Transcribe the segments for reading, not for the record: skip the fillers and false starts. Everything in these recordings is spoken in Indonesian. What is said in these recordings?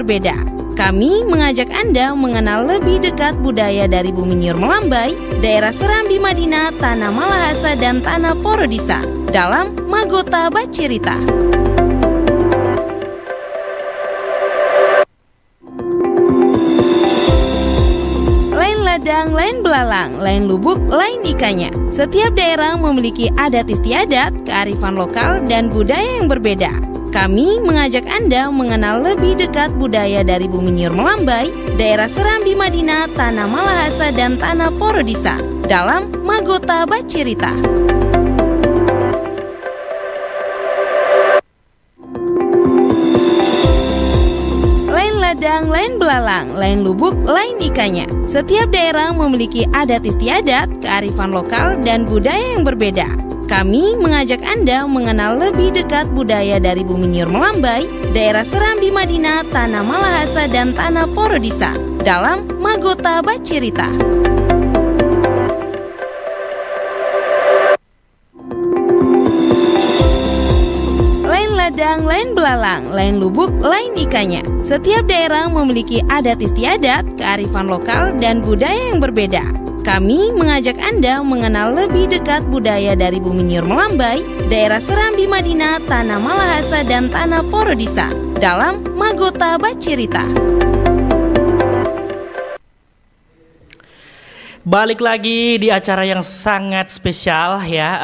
berbeda. Kami mengajak Anda mengenal lebih dekat budaya dari Bumi Nyur Melambai, daerah Serambi Madinah, Tanah Malahasa, dan Tanah Porodisa dalam Magota Bacirita. Lain ladang, lain belalang, lain lubuk, lain ikannya. Setiap daerah memiliki adat istiadat, kearifan lokal, dan budaya yang berbeda. Kami mengajak Anda mengenal lebih dekat budaya dari Bumi Nyur Melambai, daerah Serambi Madinah, Tanah Malahasa, dan Tanah Porodisa dalam Magota Bacirita. Lain ladang, lain belalang, lain lubuk, lain ikannya. Setiap daerah memiliki adat istiadat, kearifan lokal, dan budaya yang berbeda. Kami mengajak Anda mengenal lebih dekat budaya dari Bumi Nyur Melambai, daerah Serambi Madinah, Tanah Malahasa, dan Tanah Porodisa dalam Magota Bacirita. Lain ladang, lain belalang, lain lubuk, lain ikannya. Setiap daerah memiliki adat istiadat, kearifan lokal, dan budaya yang berbeda. Kami mengajak Anda mengenal lebih dekat budaya dari Bumi Nyur Melambai, daerah Serambi Madinah, Tanah Malahasa, dan Tanah Porodisa dalam Magota Bacirita. Balik lagi di acara yang sangat spesial ya,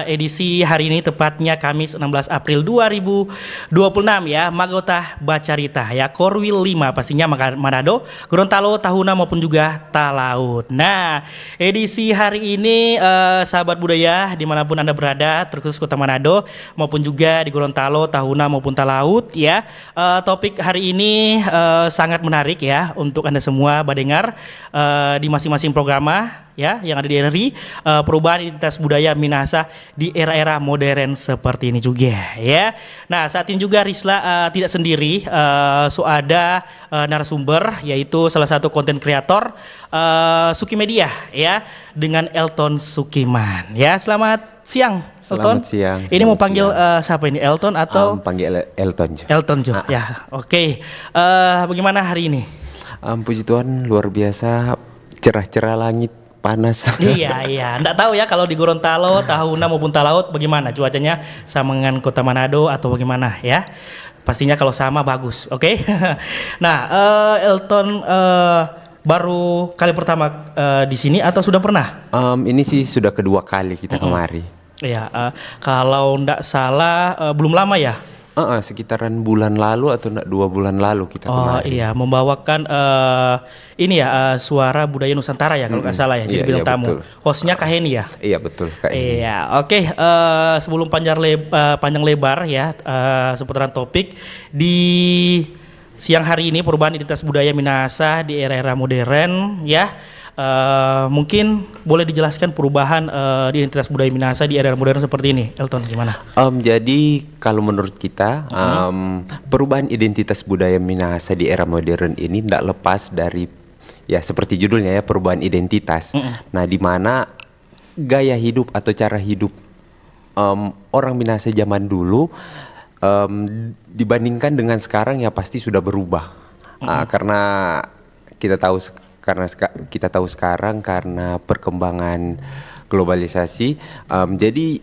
edisi hari ini tepatnya Kamis 16 April 2026 ya, Magota Bacirita ya, Korwil 5 pastinya Manado, Gorontalo, Tahuna maupun juga Talaut. Nah, edisi hari ini sahabat budaya dimanapun Anda berada, terkhusus Kota Manado maupun juga di Gorontalo, Tahuna maupun Talaut ya, topik hari ini sangat menarik ya untuk Anda semua badengar di masing-masing programa ya yang ada di RRI, perubahan identitas budaya Minahasa di era-era modern seperti ini juga ya. Nah, saat ini juga Risla tidak sendiri, ada narasumber yaitu salah satu konten kreator Sukimedia ya, dengan Elton Sukiman ya. Selamat siang Elton. Selamat siang. Ini mau panggil siapa ini, Elton atau panggil Elton. Elton Jo ya. Oke. Bagaimana hari ini? Puji Tuhan, luar biasa, cerah-cerah langit, panas. Iya, nggak tahu ya kalau di Gorontalo, Tahuna maupun Talaut bagaimana cuacanya sama dengan Kota Manado atau bagaimana ya. Pastinya kalau sama bagus, oke? Nah, Elton baru kali pertama di sini atau sudah pernah? Ini sih sudah kedua kali kita kemari. Iya, kalau nggak salah belum lama ya? Sekitaran bulan lalu atau 2 bulan lalu kita kemari. Oh iya, membawakan ini ya, suara budaya Nusantara ya kalau nggak salah ya, jadi bintang tamu. Betul. Hostnya Kak Heni ya? Iya betul Kak Heni. Iya, oke. Sebelum panjang lebar ya seputaran topik di siang hari ini, perubahan identitas budaya Minahasa di era-era modern ya. Mungkin boleh dijelaskan perubahan di identitas budaya Minahasa di era modern seperti ini, Elton, gimana? Jadi kalau menurut kita perubahan identitas budaya Minahasa di era modern ini tidak lepas dari ya seperti judulnya ya, perubahan identitas. Nah, di mana gaya hidup atau cara hidup orang Minahasa zaman dulu dibandingkan dengan sekarang ya pasti sudah berubah. Karena kita tahu sekarang karena perkembangan globalisasi, jadi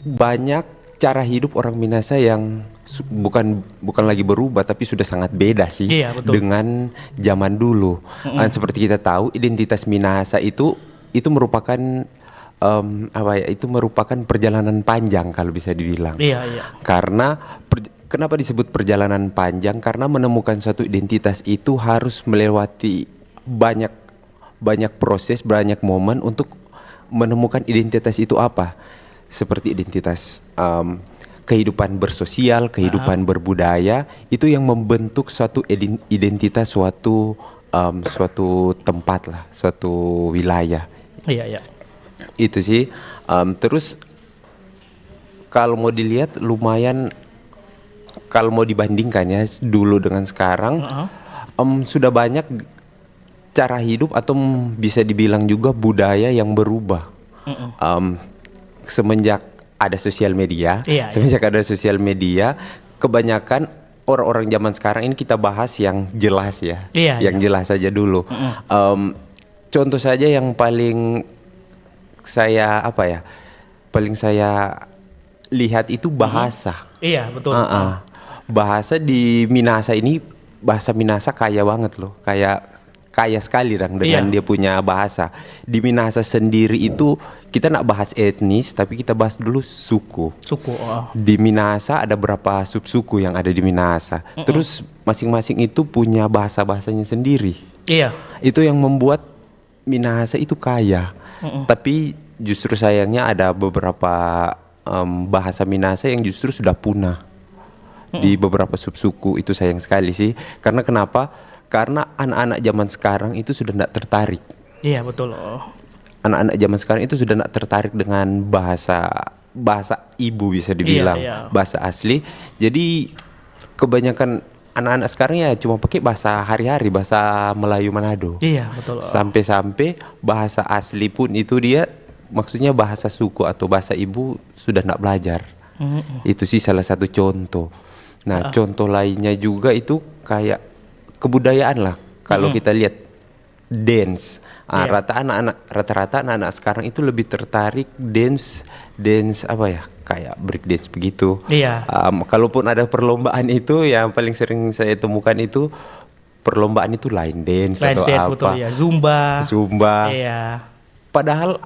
banyak cara hidup orang Minahasa yang bukan lagi berubah tapi sudah sangat beda sih dengan zaman dulu. Seperti kita tahu, identitas Minahasa itu merupakan itu merupakan perjalanan panjang kalau bisa dibilang. Iya. Karena kenapa disebut perjalanan panjang? Karena menemukan suatu identitas itu harus melewati banyak proses, banyak momen untuk menemukan identitas itu apa. Seperti identitas kehidupan bersosial, kehidupan berbudaya, itu yang membentuk suatu identitas suatu tempat lah, suatu wilayah. Iya. Itu sih. Terus kalau mau dilihat lumayan, kalau mau dibandingkan ya dulu dengan sekarang, sudah banyak cara hidup atau bisa dibilang juga budaya yang berubah. Semenjak ada sosial media, kebanyakan orang-orang zaman sekarang ini kita bahas yang jelas ya, Iya, yang jelas saja dulu. Contoh saja yang paling saya paling saya lihat itu bahasa. Iya, betul. Bahasa di Minahasa ini, bahasa Minahasa kaya banget loh, kaya sekali dengan dia punya bahasa. Di Minahasa sendiri itu kita nak bahas etnis, tapi kita bahas dulu suku. Di Minahasa ada berapa subsuku yang ada di Minahasa. Terus masing-masing itu punya bahasanya sendiri. Iya. Itu yang membuat Minahasa itu kaya. Tapi justru sayangnya ada beberapa bahasa Minahasa yang justru sudah punah di beberapa subsuku. Itu sayang sekali sih. Karena kenapa? Karena anak-anak zaman sekarang itu sudah tidak tertarik. Iya, betul. Anak-anak zaman sekarang itu sudah tidak tertarik dengan bahasa ibu, bisa dibilang. Bahasa asli. Jadi kebanyakan anak-anak sekarang ya cuma pakai bahasa hari-hari, bahasa Melayu Manado. Iya, betul. Sampai-sampai bahasa asli pun itu dia, maksudnya bahasa suku atau bahasa ibu sudah tidak belajar. Itu sih salah satu contoh. Nah, contoh lainnya juga itu kayak kebudayaan lah. Kalau kita lihat dance, rata-rata anak-anak sekarang itu lebih tertarik dance kayak break dance begitu. Iya. Kalaupun ada perlombaan itu, yang paling sering saya temukan itu perlombaan itu line dance atau apa. Betul, ya. Zumba. Iya. Padahal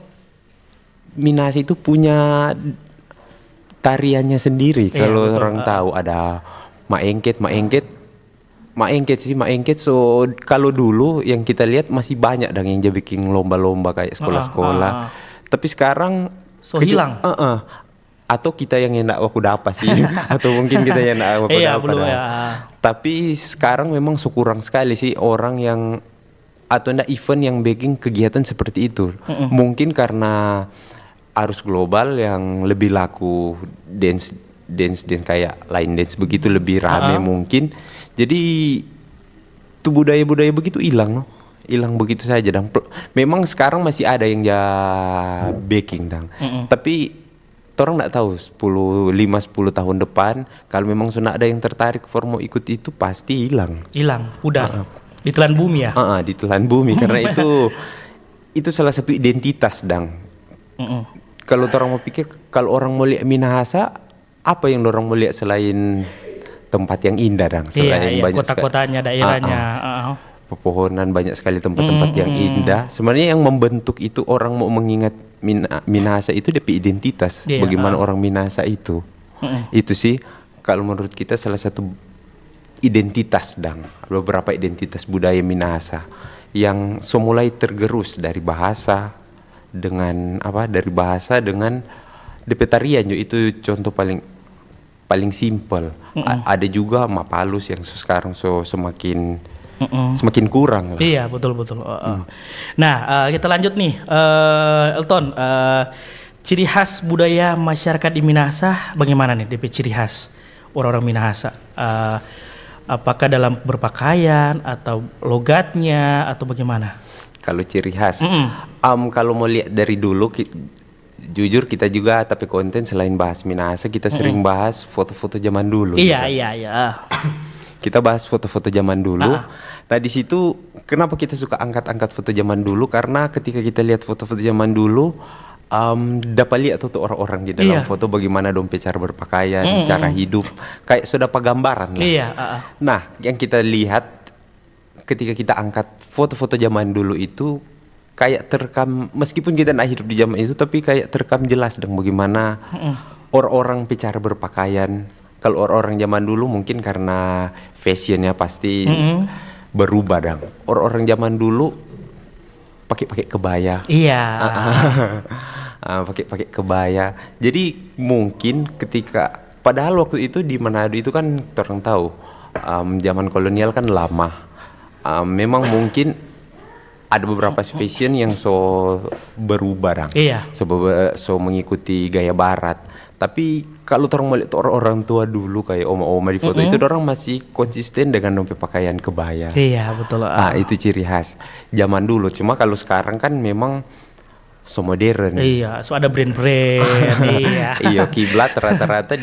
Minahasa itu punya tariannya sendiri. Kalau orang tahu ada maengket. So kalau dulu yang kita lihat masih banyak yang dia bikin lomba-lomba kayak sekolah-sekolah. Tapi sekarang hilang. Atau kita yang hendak aku dapat sih, atau mungkin kita yang hendak aku dapat. Tapi sekarang memang kurang sekali sih orang yang atau enggak event yang bikin kegiatan seperti itu. Mungkin karena arus global yang lebih laku dance kayak line dance begitu lebih rame mungkin. Jadi tuh budaya-budaya begitu hilang begitu saja dan memang sekarang masih ada yang baking tapi orang nggak tahu 5-10 tahun depan kalau memang sudah ada yang tertarik mau ikut itu pasti hilang pudar ditelan bumi ya. Ditelan bumi karena itu salah satu identitas Kalau orang mau pikir, kalau orang mau lihat Minahasa, apa yang orang mau lihat selain tempat yang indah selain banyak kota-kotanya, daerahnya, pepohonan, banyak sekali tempat-tempat yang indah. Sebenarnya yang membentuk itu orang mau mengingat Minahasa itu DP identitas. Bagaimana orang Minahasa itu. Itu sih kalau menurut kita salah satu identitas beberapa identitas budaya Minahasa yang semulai tergerus dari bahasa dengan DP tarian itu contoh paling simpel. Ada juga Mapalus yang sekarang semakin kurang lah. Iya, betul. Nah, kita lanjut nih, Elton. Ciri khas budaya masyarakat di Minahasa bagaimana nih DP ciri khas orang-orang Minahasa? Apakah dalam berpakaian atau logatnya atau bagaimana? Kalau ciri khas, kalau mau lihat dari dulu, jujur kita juga tapi konten selain bahas Minahasa kita sering bahas foto-foto zaman dulu. Iya. Kita bahas foto-foto zaman dulu. Nah di situ kenapa kita suka angkat-angkat foto zaman dulu? Karena ketika kita lihat foto-foto zaman dulu, dapat lihat tuh orang-orang di dalam foto bagaimana dompet cara berpakaian, cara hidup, kayak sudah gambaran lah. Nah yang kita lihat ketika kita angkat foto-foto zaman dulu itu kayak terekam, meskipun kita tidak hidup di zaman itu, tapi kayak terekam jelas bagaimana orang-orang cara berpakaian. Kalau orang-orang zaman dulu mungkin karena fashionnya pasti berubah Orang-orang zaman dulu pakai kebaya. Iya. Pakai kebaya. Jadi mungkin ketika padahal waktu itu di Manado itu kan orang tahu zaman kolonial kan lama. Memang mungkin ada beberapa fashion yang berubah so mengikuti gaya barat. Tapi kalau orang melihat orang tua dulu kayak oma-oma di foto itu orang masih konsisten dengan dompet pakaian kebaya. Iya, betul. Itu ciri khas zaman dulu. Cuma kalau sekarang kan memang modern. Iya, ada brand-brand. Iya, kiblat rata-rata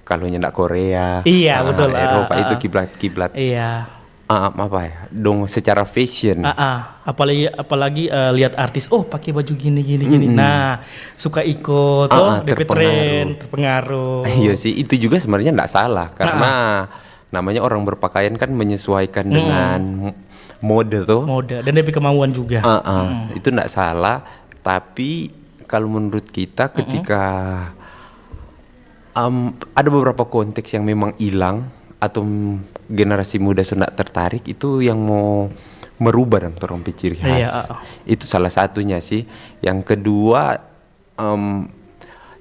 kalau nyendak Korea, Iya, betul. Eropa itu kiblat Iya. apa ya? Dong secara fashion. Apalagi lihat artis, oh pakai baju gini. Nah, suka ikut, DP tren, terpengaruh. Iya sih, itu juga sebenarnya enggak salah karena namanya orang berpakaian kan menyesuaikan dengan mode tuh. Mode dan DP kemauan juga. Itu enggak salah, tapi kalau menurut kita ketika ada beberapa konteks yang memang hilang atau generasi muda sudah tertarik, itu yang mau merubah dan orang ciri khas. Itu salah satunya sih. Yang kedua,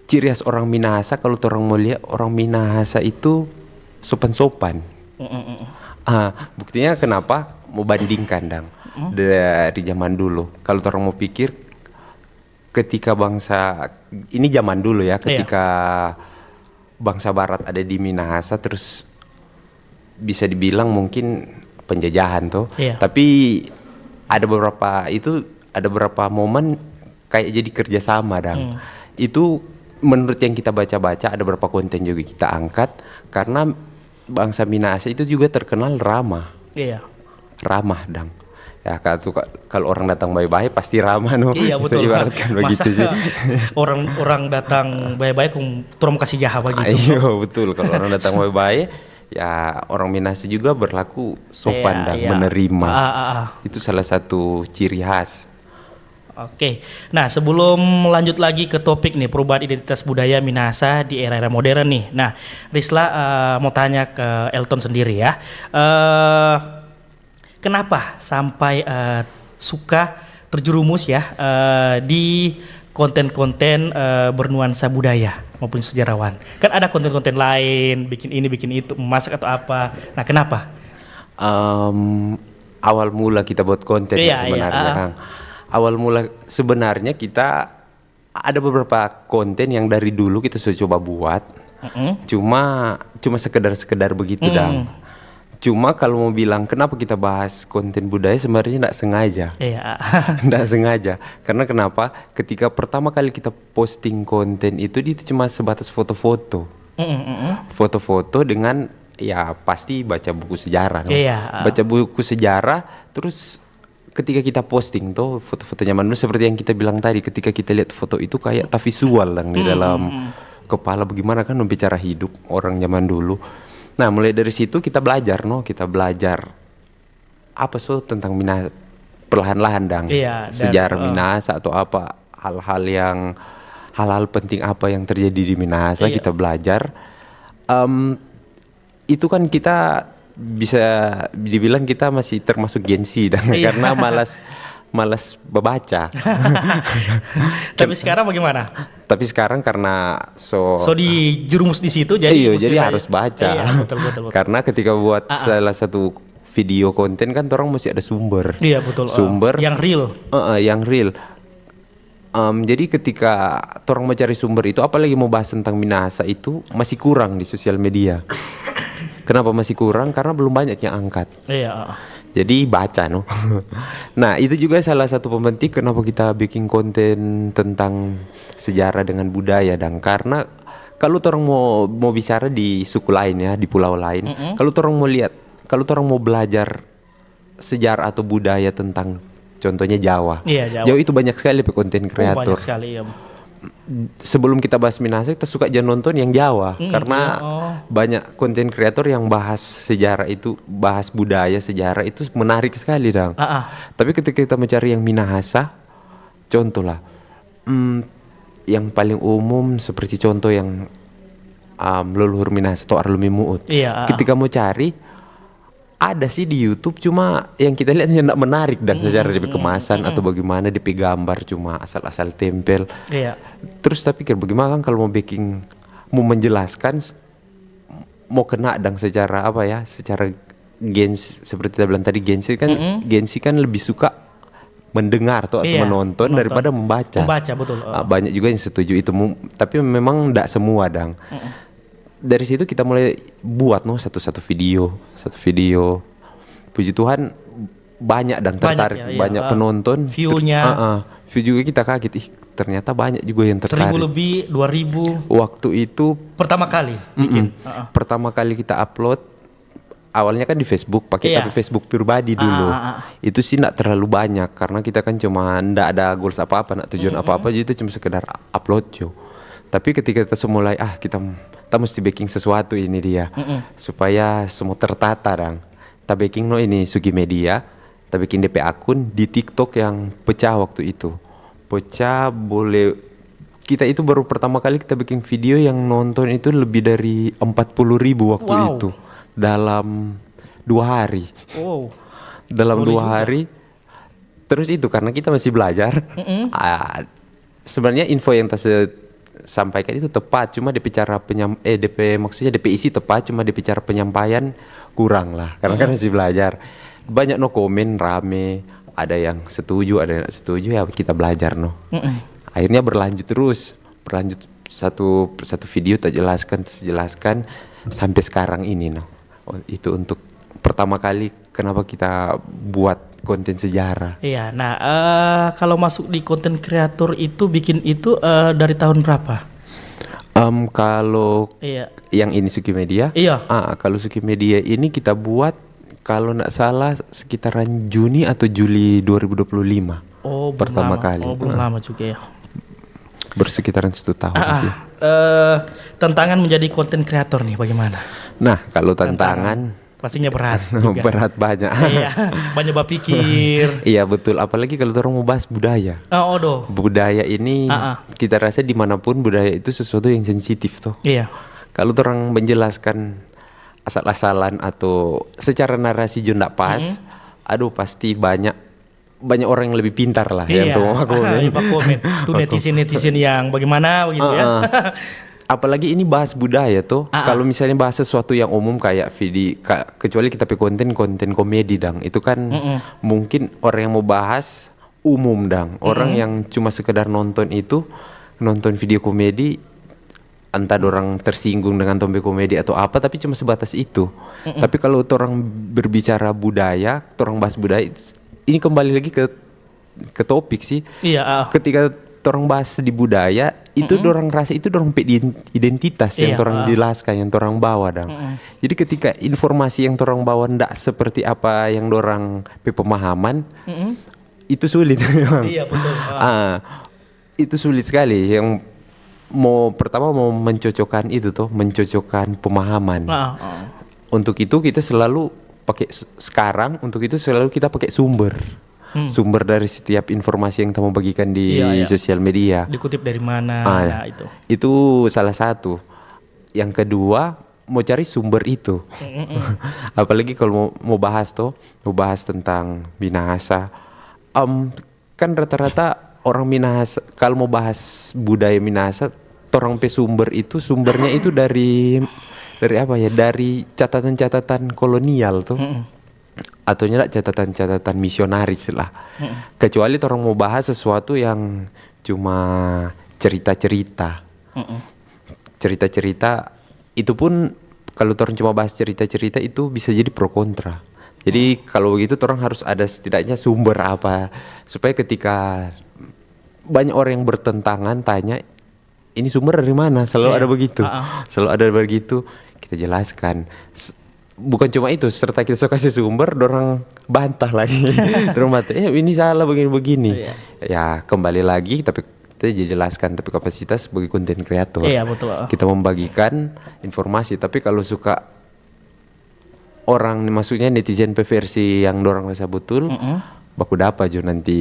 ciri khas orang Minahasa, kalau orang mau lihat orang Minahasa itu sopan-sopan. Buktinya kenapa mau bandingkan dang dari zaman dulu. Kalau orang mau pikir ketika bangsa ini zaman dulu ya, ketika bangsa Barat ada di Minahasa, terus bisa dibilang mungkin penjajahan tuh. Tapi ada beberapa momen kayak jadi kerjasama dang. Itu menurut yang kita baca-baca, ada beberapa konten juga kita angkat karena bangsa Minahasa itu juga terkenal ramah. Ramah dang. Ya kalau orang datang baik-baik pasti ramah no. Iya betul. Ibaratkan begitu sih. Orang datang baik-baik turun kasih jahat begitu. Iya betul. Kalau orang datang baik-baik, ya orang Minahasa juga berlaku sopan dan menerima. Itu salah satu ciri khas. Oke. Nah, sebelum lanjut lagi ke topik nih, perubahan identitas budaya Minahasa di era-era modern nih. Nah, Risla mau tanya ke Elton sendiri ya. Kenapa sampai suka terjerumus ya di konten-konten bernuansa budaya maupun sejarawan? Kan ada konten-konten lain, bikin ini, bikin itu, memasak atau apa. Nah, kenapa? Awal mula kita buat konten sebenarnya, Kang. Awal mula sebenarnya kita ada beberapa konten yang dari dulu kita sudah coba buat. Cuma sekedar begitu dang. Cuma kalau mau bilang kenapa kita bahas konten budaya, sebenarnya tidak sengaja. Tidak sengaja. Karena kenapa? Ketika pertama kali kita posting konten itu cuma sebatas foto-foto. Foto-foto dengan ya pasti baca buku sejarah. Baca buku sejarah, terus ketika kita posting tuh foto-foto zaman dulu seperti yang kita bilang tadi, ketika kita lihat foto itu kayak tak visual di dalam kepala bagaimana kan membicara hidup orang zaman dulu. Nah, mulai dari situ kita belajar, apa tentang Minahasa perlahan-lahan dang. Sejarah Minahasa atau apa hal-hal penting apa yang terjadi di Minahasa kita belajar. Itu kan kita bisa dibilang kita masih termasuk Gen Z dang, karena malas membaca. Tapi sekarang bagaimana? Tapi sekarang karena so dijerumus di situ jadi harus baca. Betul. Karena ketika buat salah satu video konten kan orang mesti ada sumber. Iya betul. Sumber yang real. Yang real. Jadi ketika orang mencari sumber itu, apalagi mau bahas tentang Minahasa, itu masih kurang di sosial media. Kenapa masih kurang? Karena belum banyak yang angkat. Jadi baca Nah, itu juga salah satu pementing kenapa kita bikin konten tentang sejarah dengan budaya dan karena kalau orang mau bicara di suku lain ya, di pulau lain, kalau orang mau belajar sejarah atau budaya tentang contohnya Jawa. Jawa itu banyak sekali konten kreator. Banyak sekali ya. Sebelum kita bahas Minahasa, kita suka nonton yang Jawa karena banyak konten kreator yang bahas sejarah itu, bahas budaya sejarah itu menarik sekali dang. Tapi ketika kita mencari yang Minahasa, contoh lah, yang paling umum seperti contoh yang leluhur Minahasa atau Arlumi Muut. Ketika mau cari ada sih di YouTube, cuma yang kita lihat tidak menarik dan secara DP kemasan atau bagaimana DP gambar cuma asal-asal tempel. Terus tapi bagaimana kan kalau mau menjelaskan, mau kena dan secara apa ya, secara seperti kita bilang tadi Gen Z kan lebih suka mendengar atau menonton daripada membaca. Betul. Banyak juga yang setuju itu, tapi memang tidak semua dang. Dari situ kita mulai buat satu video. Puji Tuhan banyak dan tertarik, banyak penonton, view juga kita kaget, ih ternyata banyak juga yang 1000 tertarik. lebih, 2000 Waktu itu pertama kali bikin. pertama kali kita upload, awalnya kan di Facebook, pakai Iya. tapi Facebook pribadi dulu. Itu sih nggak terlalu banyak karena kita kan cuma ndak ada goals apa-apa, nggak tujuan apa-apa, jadi itu cuma sekedar upload jo. Tapi ketika kita mulai kita mesti baking sesuatu ini dia supaya semua tertata dong. Kita baking ini Sugi Media, kita bikin DP akun di TikTok yang pecah waktu itu. Pecah boleh, kita itu baru pertama kali kita bikin video yang nonton itu lebih dari 40.000 waktu Wow. itu dalam 2 hari. Wow. Dalam Boleh 2 juga. hari. Terus itu karena kita masih belajar. Sebenarnya info yang sampaikan itu tepat, cuma DP cara maksudnya DP isi tepat, cuma DP cara penyampaian kurang lah karena kan masih belajar. Banyak komen rame, ada yang setuju, ada yang nggak setuju, ya kita belajar Akhirnya berlanjut satu video tak jelaskan sampai sekarang ini itu untuk pertama kali kenapa kita buat konten sejarah. Iya, nah kalau masuk di konten kreator itu bikin itu dari tahun berapa? Kalau Iya. yang ini Suki Media, Iya. kalau Suki Media ini kita buat kalau nggak salah sekitaran Juni atau Juli 2025. Oh, belum Pertama lama. kali. Oh, belum lama juga ya. Bersekitaran 1 tahun sih. Tantangan menjadi konten kreator nih bagaimana? Nah, kalau tantangan Pastinya berat juga. berat banyak. Iya, banyak berpikir. Iya betul, apalagi kalau orang mau bahas budaya. Oh, doh. Budaya ini kita rasa dimanapun budaya itu sesuatu yang sensitif toh. Iya. Kalau orang menjelaskan asal-asalan atau secara narasi juga nggak pas, aduh pasti banyak orang yang lebih pintar lah yang tuh komen. Iya, komen. Tuh netizen yang bagaimana begitu ya. Apalagi ini bahas budaya tuh. Kalau misalnya bahas sesuatu yang umum kayak video, kecuali kita pakai konten komedi dang, itu kan mungkin orang yang mau bahas umum dang. Orang yang cuma sekedar nonton video komedi, entah orang tersinggung dengan tombe komedi atau apa, tapi cuma sebatas itu. Tapi kalau orang berbicara budaya, orang bahas budaya, ini kembali lagi ke topik sih. Iya. Ketika orang bahas di budaya itu dorang rasa itu dorang identitas yang orang jelaskan, yang orang bawa dong. Jadi ketika informasi yang orang bawa ndak seperti apa yang dorang pemahaman, itu sulit memang. Iya betul. Itu sulit sekali. Yang pertama mau mencocokkan itu tuh, mencocokkan pemahaman. Untuk itu kita selalu kita pakai sumber dari setiap informasi yang kita mau bagikan di sosial media. Dikutip dari mana? Nah, itu. Itu salah satu. Yang kedua, mau cari sumber itu. Apalagi kalau mau bahas tentang Minahasa. Kan rata-rata orang Minahasa kalau mau bahas budaya Minahasa, orang sumbernya itu dari apa ya? Dari catatan-catatan kolonial tuh. Atau catatan-catatan misionaris lah. Kecuali orang mau bahas sesuatu yang cuma cerita-cerita. Cerita-cerita itu pun kalau orang cuma bahas cerita-cerita itu bisa jadi pro kontra. Jadi kalau begitu orang harus ada setidaknya sumber apa supaya ketika banyak orang yang bertentangan tanya ini sumber dari mana, selalu ada begitu. Selalu ada begitu, kita jelaskan. Bukan cuma itu, serta kita kasih sumber, dorang bantah lagi. Dorang bantah, ini salah begini-begini. Ya kembali lagi, tapi kita jelaskan. Tapi kapasitas sebagai konten kreator. Iya betul. Kita membagikan informasi. Tapi kalau suka orang, maksudnya netizen versi yang dorang rasa betul, baku dapat jo nanti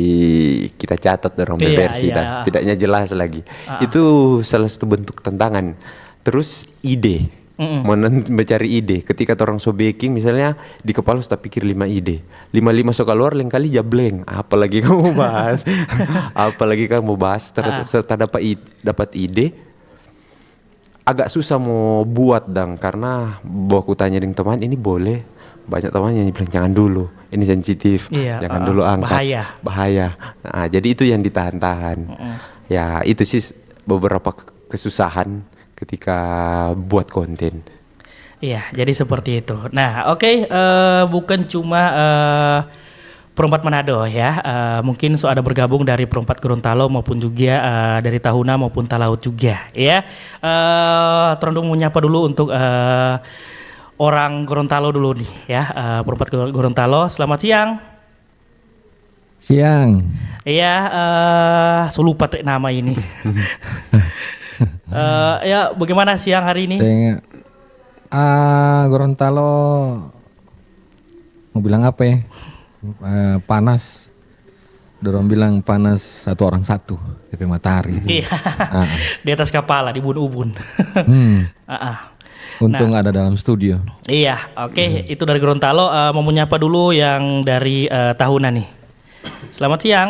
kita catat dorang versi dan setidaknya jelas lagi. Itu salah satu bentuk tantangan. Terus ide. Mencari ide. Ketika orang so baking misalnya di kepala sudah pikir 5 ide. 5 so keluar lain kali jableng. Apalagi kamu bahas. Setelah dapat ide agak susah mau buat dang karena aku tanya dengan teman ini boleh. Banyak temannya bilang jangan dulu. Ini sensitif. Jangan dulu angkat. Bahaya. Nah, jadi itu yang ditahan-tahan. Ya, itu sih beberapa kesusahan ketika buat konten. Iya, jadi seperti itu. Nah, oke, bukan cuma Perempat Manado ya. Mungkin ada bergabung dari Perempat Gorontalo maupun juga dari Tahuna maupun Talaut juga ya. Terus menyapa dulu untuk orang Gorontalo dulu nih ya. Perempat Gorontalo, selamat siang. Siang. Iya, so lupa nama ini. Ya, bagaimana siang hari ini? Gorontalo mau bilang apa ya? Panas. Dorong bilang panas satu orang satu, tapi matahari. Iya. Di atas kepala di ubun-ubun. Untung ada dalam studio. Iya, oke. Itu dari Gorontalo. Mau menyapa dulu yang dari Tahuna nih. Selamat siang.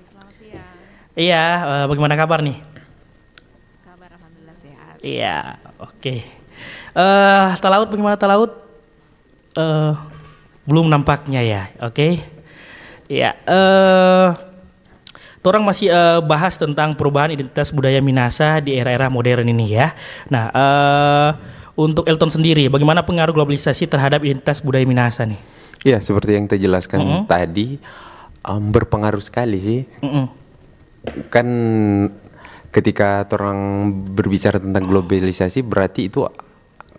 Selamat siang. Iya, bagaimana kabar nih? Kabar alhamdulillah sehat. Iya, oke. Talaut bagaimana Talaut? Belum nampaknya ya, oke. Iya, orang masih bahas tentang perubahan identitas budaya Minahasa di era-era modern ini ya. Nah, untuk Elton sendiri, bagaimana pengaruh globalisasi terhadap identitas budaya Minahasa nih? Ya, seperti yang kita jelaskan tadi, berpengaruh sekali sih. Kan ketika orang berbicara tentang globalisasi, berarti itu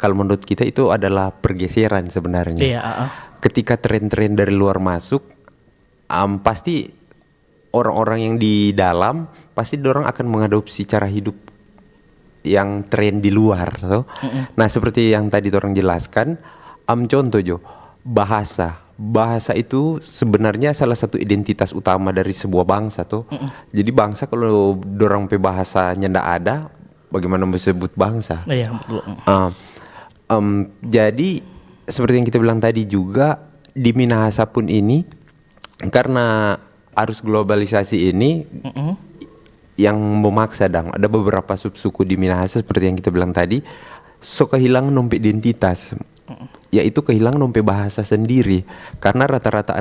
kalau menurut kita itu adalah pergeseran sebenarnya. Iya. Ketika tren-tren dari luar masuk, pasti orang-orang yang di dalam pasti dorang akan mengadopsi cara hidup yang tren di luar, toh. Nah, seperti yang tadi orang jelaskan, contoh Jo, bahasa itu sebenarnya salah satu identitas utama dari sebuah bangsa tuh. Jadi bangsa kalau dorang pe bahasanya ndak ada, bagaimana mau sebut bangsa? Iya, betul. Jadi seperti yang kita bilang tadi juga di Minahasa pun ini karena arus globalisasi ini yang memaksa ada beberapa subsuku di Minahasa seperti yang kita bilang tadi, so kehilangan nompe identitas, yaitu kehilangan nompe bahasa sendiri karena rata-rata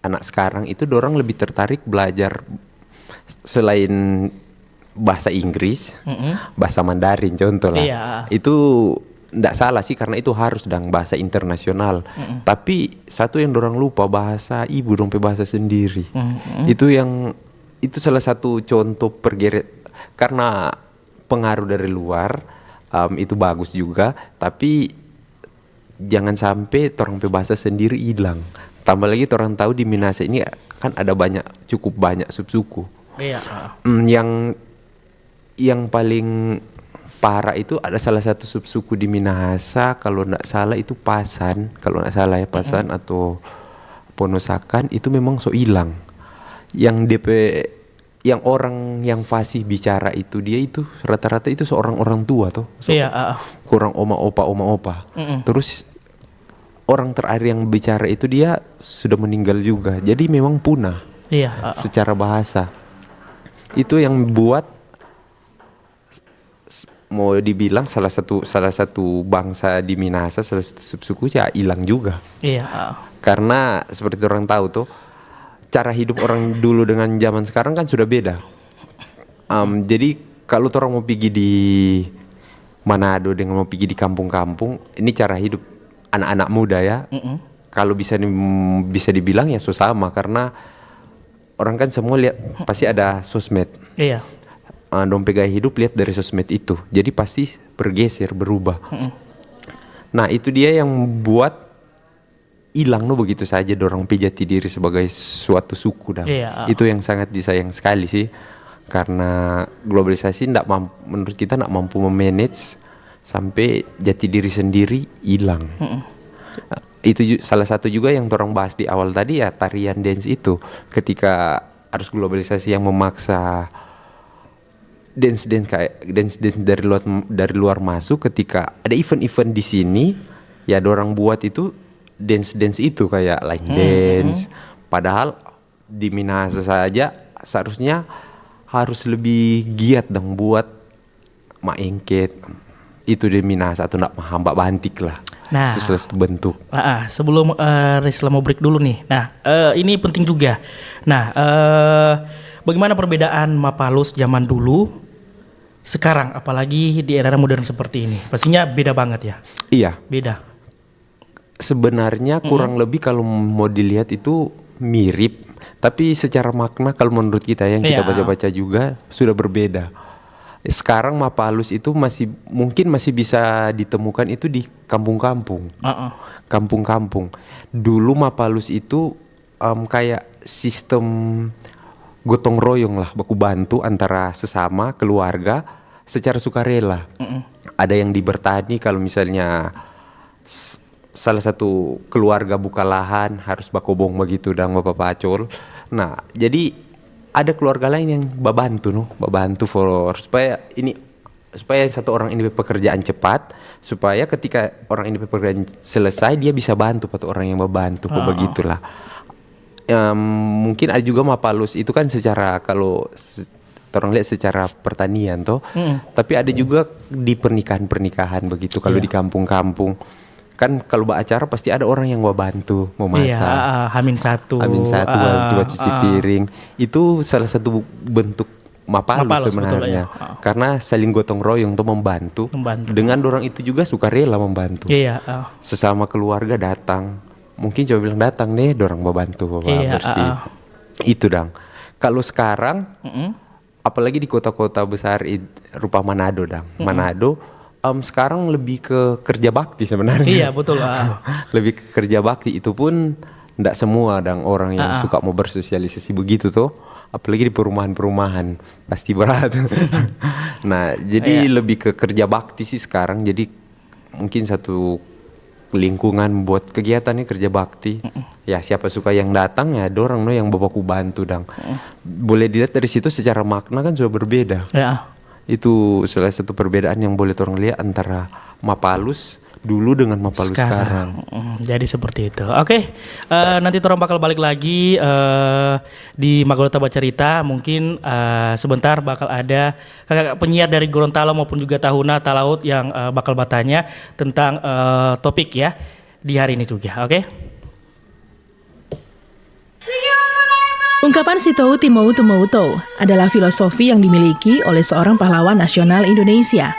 anak sekarang itu dorang lebih tertarik belajar selain bahasa Inggris, bahasa Mandarin contoh lah. Iya. Itu ndak salah sih karena itu harus bahasa internasional. Tapi satu yang dorang lupa bahasa ibu dong, bahasa sendiri. Itu salah satu contoh karena pengaruh dari luar itu bagus juga, tapi jangan sampai orang bahasa sendiri hilang. Tambah lagi orang tahu di Minahasa ini kan ada cukup banyak subsuku. Iya. Yang paling parah itu ada salah satu subsuku di Minahasa, kalau nggak salah itu Pasan, kalau nggak salah ya Pasan atau Ponosakan, itu memang so hilang. Yang yang orang yang fasih bicara itu dia itu rata-rata itu seorang orang tua tuh, kurang oma opa. Terus orang terakhir yang bicara itu dia sudah meninggal juga, jadi memang punah. Secara bahasa itu yang buat mau dibilang salah satu bangsa di Minahasa, salah satu subsuku ya hilang juga. Iya. Karena seperti orang tahu tuh, cara hidup orang dulu dengan zaman sekarang kan sudah beda. Jadi kalau orang mau pergi di Manado dengan mau pergi di kampung-kampung, ini cara hidup anak-anak muda ya. Kalau bisa dibilang ya sama karena orang kan semua lihat pasti ada sosmed. Iya. Dompet gaya hidup lihat dari sosmed itu, jadi pasti bergeser, berubah. Nah itu dia yang buat hilang begitu saja dorong jati diri sebagai suatu suku Itu yang sangat disayang sekali sih, karena globalisasi menurut kita tidak mampu memanage sampai jati diri sendiri hilang. Itu salah satu juga yang orang bahas di awal tadi ya, tarian dance itu ketika arus globalisasi yang memaksa dance dari luar masuk, ketika ada event-event di sini ya dorang buat itu dance itu kayak line dance. Padahal di Minahasa saja seharusnya harus lebih giat dong buat maengket itu di Minahasa atau nak hamba bantik lah. Nah, itu salah satu bentuk. Sebelum Risla mau break dulu nih. Nah, ini penting juga. Nah, bagaimana perbedaan Mapalus zaman dulu sekarang, apalagi di era modern seperti ini? Pastinya beda banget ya. Iya. Beda. sebenarnya kurang lebih kalau mau dilihat itu mirip, tapi secara makna kalau menurut kita yang kita Iya. baca-baca juga sudah berbeda. Sekarang Mapalus itu mungkin masih bisa ditemukan itu di kampung-kampung. Heeh. Kampung-kampung. Dulu Mapalus itu kayak sistem gotong royong lah, baku bantu antara sesama keluarga secara sukarela. Ada yang bertani kalau misalnya salah satu keluarga buka lahan harus bakobong begitu dan bapak pacol. Nah, jadi ada keluarga lain yang babantu supaya satu orang ini pekerjaan cepat, supaya ketika orang ini pekerjaan selesai dia bisa bantu satu orang yang membantu begitulah. Mungkin ada juga Mapalus itu kan secara kalau orang lihat secara pertanian toh, tapi ada juga di pernikahan begitu kalau di kampung-kampung. Kan kalau acara pasti ada orang yang bantu memasak. Iya, Hamin satu Bantu cuci piring. Itu salah satu bentuk Mapalus sebenarnya. Betul, ya. Karena saling gotong royong untuk membantu. Dengan orang itu juga sukarela membantu. Iya. Sesama keluarga datang. Mungkin coba bilang datang nih, dorang membantu bersih. Itu dong. Kalau sekarang, apalagi di kota-kota besar rupa Manado dong. Manado sekarang lebih ke kerja bakti sebenarnya. Iya betul. Lebih ke kerja bakti, itu pun tidak semua dan orang yang suka mau bersosialisasi begitu tuh, apalagi di perumahan-perumahan pasti berat. Nah jadi lebih ke kerja bakti sih sekarang. Jadi mungkin satu lingkungan buat kegiatannya kerja bakti. Ya siapa suka yang datang ya dorang yang bawaku bantu dang. Boleh dilihat dari situ secara makna kan sudah berbeda. Ya. Itu salah satu perbedaan yang boleh orang lihat antara Mapalus dulu dengan Mapalus sekarang. Jadi seperti itu. Oke, nanti orang bakal balik lagi di Magolota Bacarita. Mungkin sebentar bakal ada kakak penyiar dari Gorontalo maupun juga Tahuna Talaut yang bakal bertanya tentang topik ya di hari ini juga. Oke. Ungkapan Sitou Timou Tumoutou adalah filosofi yang dimiliki oleh seorang pahlawan nasional Indonesia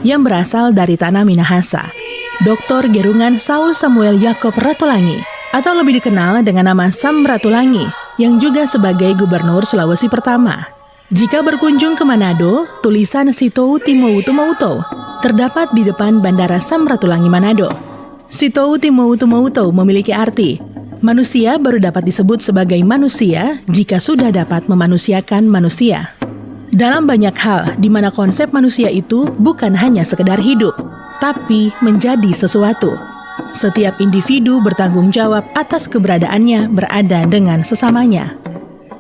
yang berasal dari tanah Minahasa, Dr. Gerungan Saul Samuel Yakob Ratulangi, atau lebih dikenal dengan nama Sam Ratulangi, yang juga sebagai Gubernur Sulawesi Pertama. Jika berkunjung ke Manado, tulisan Sitou Timou Tumoutou terdapat di depan Bandara Sam Ratulangi Manado. Sitou Timou Tumoutou memiliki arti manusia baru dapat disebut sebagai manusia jika sudah dapat memanusiakan manusia. Dalam banyak hal di mana konsep manusia itu bukan hanya sekedar hidup, tapi menjadi sesuatu. Setiap individu bertanggung jawab atas keberadaannya berada dengan sesamanya.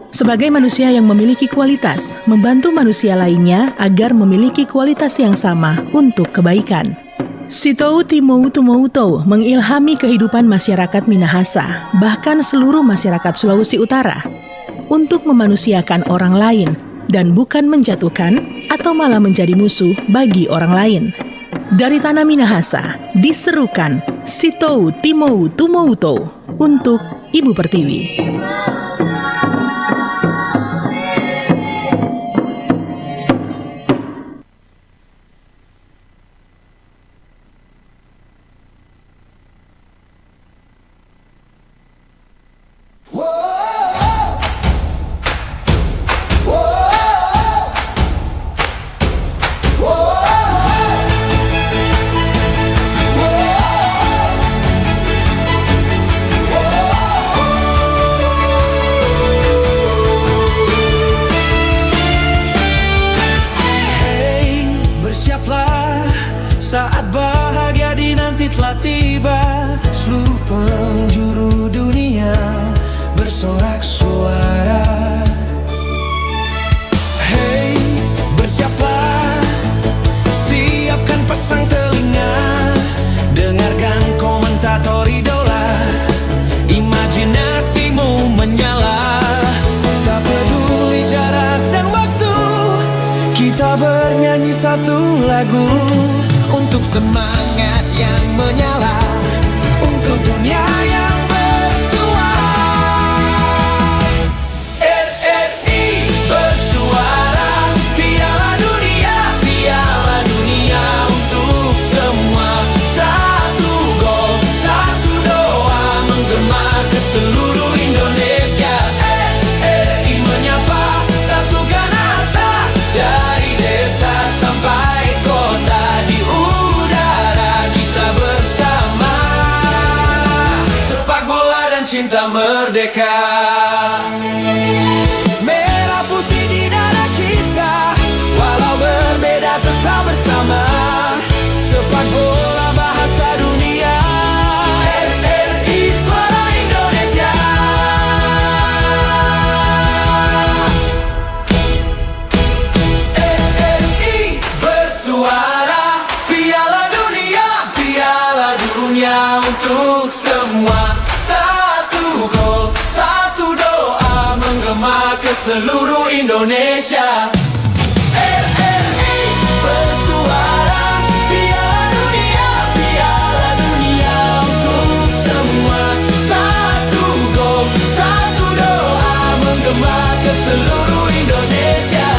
Sebagai manusia yang memiliki kualitas, membantu manusia lainnya agar memiliki kualitas yang sama untuk kebaikan. Sitou Timou Tumoutou mengilhami kehidupan masyarakat Minahasa, bahkan seluruh masyarakat Sulawesi Utara, untuk memanusiakan orang lain dan bukan menjatuhkan atau malah menjadi musuh bagi orang lain. Dari tanah Minahasa, diserukan Sitou Timou Tumoutou untuk Ibu Pertiwi. Saat bahagia dinanti telah tiba, seluruh penjuru dunia bersorak suara. Hey, bersiaplah, siapkan pasang telinga, dengarkan komentator idola, imajinasimu menyala. Tak peduli jarak dan waktu, kita bernyanyi satu lagu. Untuk semangat yang menyala, untuk dunia yang bersuara. RRI bersuara, Piala Dunia untuk semua. Satu gol, satu cinta merdeka. Merah putih di dada kita, walau berbeda tetap bersama. Sepak bola bahasa dunia, RRI Suara Indonesia. RRI bersuara, Piala Dunia, Piala Dunia untuk semua. Satu gol, satu doa menggema ke seluruh Indonesia. RRI bersuara, Piala Dunia, Piala Dunia untuk semua. Satu gol, satu doa menggema ke seluruh Indonesia.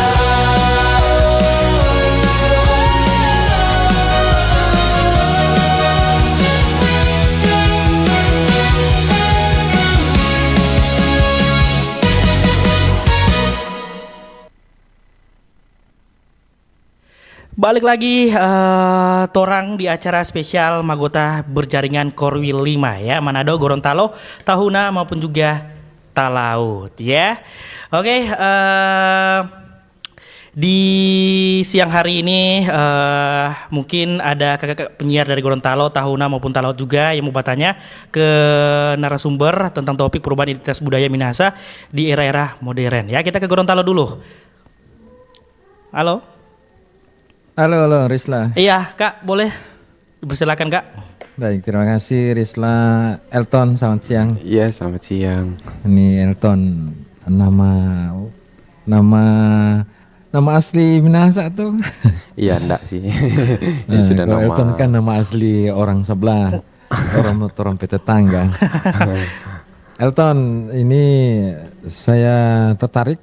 Balik lagi torang di acara spesial Magota Berjaringan Korwil 5 ya, Manado, Gorontalo, Tahuna maupun juga Talaut ya. Oke, di siang hari ini mungkin ada kakak penyiar dari Gorontalo, Tahuna maupun Talaut juga yang mau bertanya ke narasumber tentang topik perubahan identitas budaya Minahasa di era-era modern ya. Kita ke Gorontalo dulu. Halo. Halo Risla. Iya Kak, boleh dipersilakan Kak. Baik, terima kasih Risla. Elton, selamat siang. Iya, selamat siang. Ini Elton, nama asli Minahasa tuh. Iya, enggak sih. Ini Nah, sudah kalau nama. Elton kan nama asli orang sebelah, orang tetangga. Elton, ini saya tertarik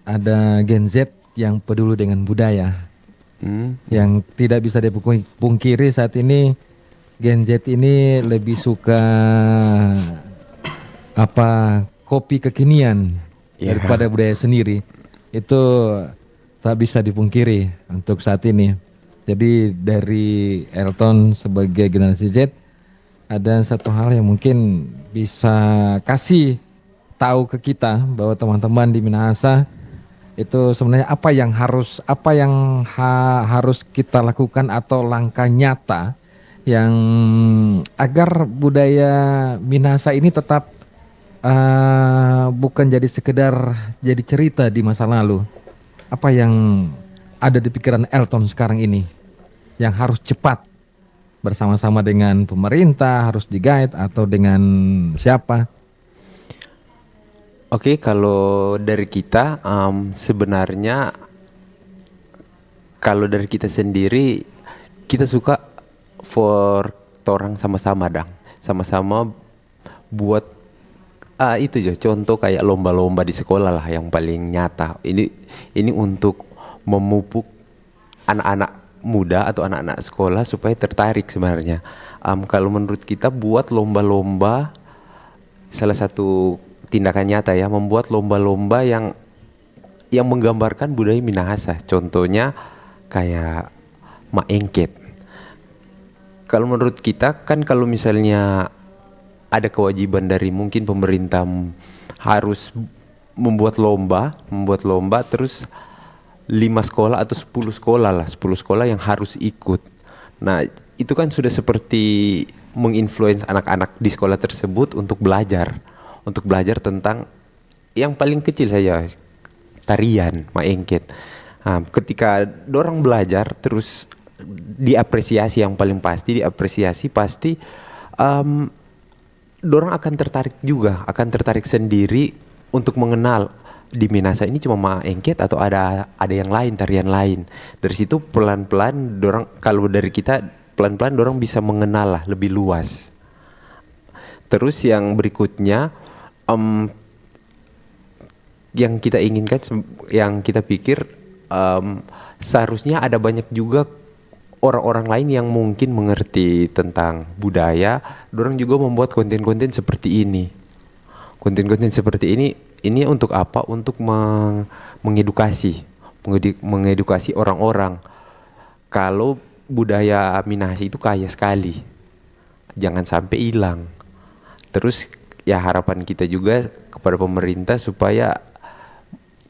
ada Gen Z yang peduli dengan budaya. Yang tidak bisa dipungkiri saat ini Gen Z ini lebih suka kopi kekinian daripada budaya sendiri. Itu tak bisa dipungkiri untuk saat ini. Jadi dari Elton sebagai generasi Z ada satu hal yang mungkin bisa kasih tahu ke kita bahwa teman-teman di Minahasa itu sebenarnya apa yang harus kita lakukan atau langkah nyata yang agar budaya Minahasa ini tetap bukan jadi sekedar jadi cerita di masa lalu. Apa yang ada di pikiran Elton sekarang ini yang harus cepat bersama-sama dengan pemerintah, harus di-guide atau dengan siapa? Oke, kalau dari kita sebenarnya kalau dari kita sendiri kita suka torang sama-sama sama-sama buat itu contoh kayak lomba-lomba di sekolah lah yang paling nyata. Ini untuk memupuk anak-anak muda atau anak-anak sekolah supaya tertarik sebenarnya. Kalau menurut kita buat lomba-lomba, salah satu tindakan nyata ya, membuat lomba-lomba yang menggambarkan budaya Minahasa. Contohnya kayak maengket. Kalau menurut kita kan kalau misalnya ada kewajiban dari mungkin pemerintah harus membuat lomba terus 5 sekolah atau 10 sekolah lah, 10 sekolah yang harus ikut. Nah, itu kan sudah seperti menginfluence anak-anak di sekolah tersebut untuk belajar tentang yang paling kecil saja, tarian, maengket. Ketika dorang belajar terus diapresiasi, yang paling pasti dorang akan tertarik sendiri untuk mengenal di Minahasa ini cuma maengket atau ada yang lain, tarian lain. Dari situ pelan-pelan dorang, kalau dari kita pelan-pelan dorang bisa mengenal lah lebih luas. Terus yang berikutnya yang kita inginkan, yang kita pikir seharusnya ada banyak juga orang-orang lain yang mungkin mengerti tentang budaya, dorang juga membuat konten-konten seperti ini. Konten-konten seperti ini untuk apa? Untuk mengedukasi orang-orang kalau budaya Minahasa itu kaya sekali, jangan sampai hilang. Terus ya harapan kita juga kepada pemerintah supaya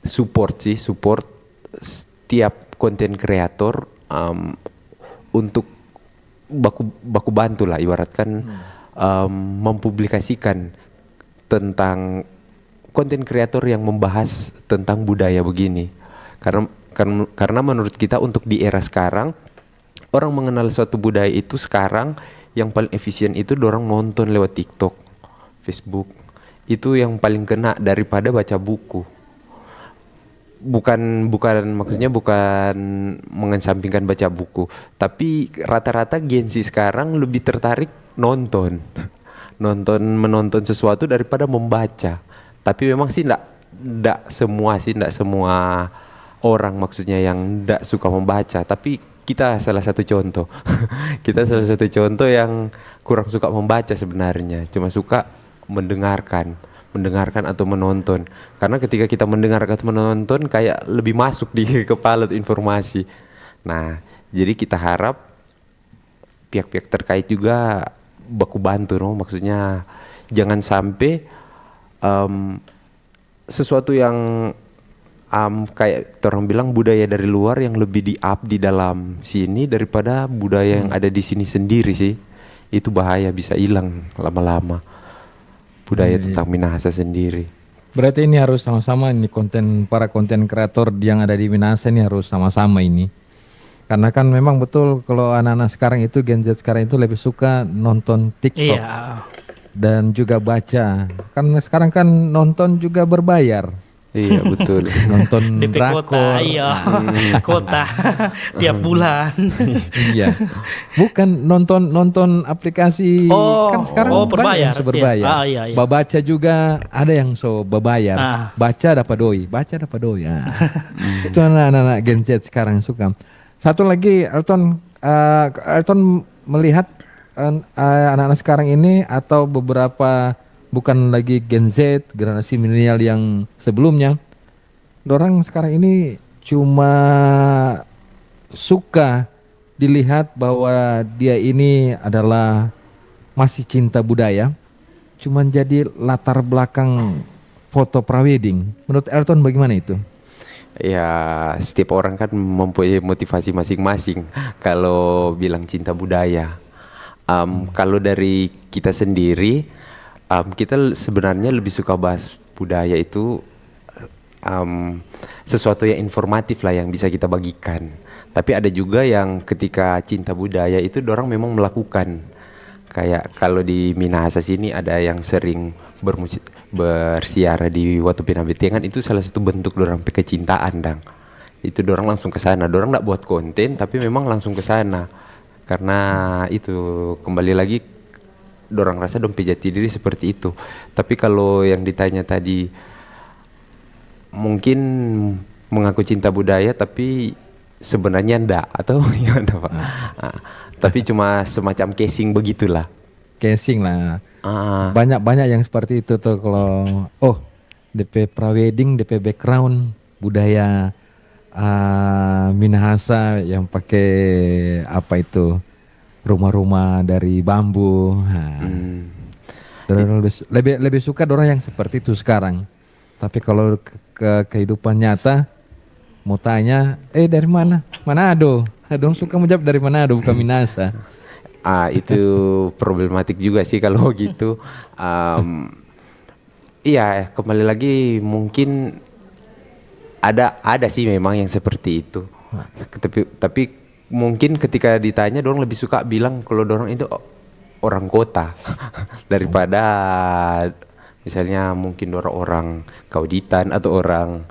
support setiap konten kreator untuk baku bantu lah ibaratkan mempublikasikan tentang konten kreator yang membahas tentang budaya begini. Karena menurut kita untuk di era sekarang orang mengenal suatu budaya itu sekarang yang paling efisien itu dorang nonton lewat TikTok, Facebook. Itu yang paling kena daripada baca buku. Bukan maksudnya bukan mengesampingkan baca buku, tapi rata-rata Gen Z sekarang lebih tertarik menonton sesuatu daripada membaca. Tapi memang sih enggak semua orang maksudnya yang enggak suka membaca, tapi kita salah satu contoh. Kita salah satu contoh yang kurang suka membaca sebenarnya, cuma suka mendengarkan atau menonton. Karena ketika kita mendengar atau menonton kayak lebih masuk di kepala informasi. Nah, jadi kita harap pihak-pihak terkait juga baku bantu, no? Maksudnya jangan sampai sesuatu yang kayak orang bilang budaya dari luar yang lebih di-up di dalam sini daripada budaya yang ada di sini sendiri sih. Itu bahaya, bisa hilang lama-lama budaya tentang Minahasa sendiri. Berarti ini harus sama-sama ini para konten kreator yang ada di Minahasa ini harus sama-sama ini. Karena kan memang betul kalau anak-anak sekarang itu Gen Z sekarang itu lebih suka nonton TikTok. Iya. Dan juga baca. Kan sekarang kan nonton juga berbayar. Iya betul. Nonton DP drakor. kota, iya. Kota tiap bulan. Iya. Bukan nonton aplikasi kan sekarang banyak berbayar. yang berbayar. Iya. Baca juga ada yang berbayar. Baca dapat doi. Itu anak-anak Gen Z sekarang suka. Satu lagi Elton melihat anak-anak sekarang ini atau beberapa bukan lagi Gen Z, generasi milenial yang sebelumnya, orang sekarang ini cuma suka dilihat bahwa dia ini adalah masih cinta budaya, cuman jadi latar belakang foto prawedding. Menurut Elton bagaimana itu? Ya setiap orang kan mempunyai motivasi masing-masing kalau bilang cinta budaya. Kalau dari kita sendiri, kita sebenarnya lebih suka bahas budaya itu sesuatu yang informatif lah yang bisa kita bagikan. Tapi ada juga yang ketika cinta budaya itu dorang memang melakukan. Kayak kalau di Minahasa sini ada yang sering bersiara di Watu Pinabetengan, itu salah satu bentuk dorang kecintaan dang. Itu dorang langsung ke sana. Dorang enggak buat konten tapi memang langsung ke sana. Karena itu kembali lagi dorang rasa dong jati diri seperti itu. Tapi kalau yang ditanya tadi mungkin mengaku cinta budaya tapi sebenarnya enggak atau gimana Pak? Tapi cuma semacam casing begitulah. Casing lah. Banyak yang seperti itu tuh kalau DP prawedding, DP background budaya Minahasa yang pakai apa itu rumah-rumah dari bambu. Lebih suka orang yang seperti itu sekarang. Tapi kalau ke kehidupan nyata mau tanya, dari mana? Manado. Dong suka menjawab dari Manado bukan Minahasa. Itu problematik juga sih kalau gitu. Iya, kembali lagi mungkin ada sih memang yang seperti itu. Tapi mungkin ketika ditanya dorang lebih suka bilang kalau dorang itu orang kota daripada misalnya mungkin orang Kauditan atau orang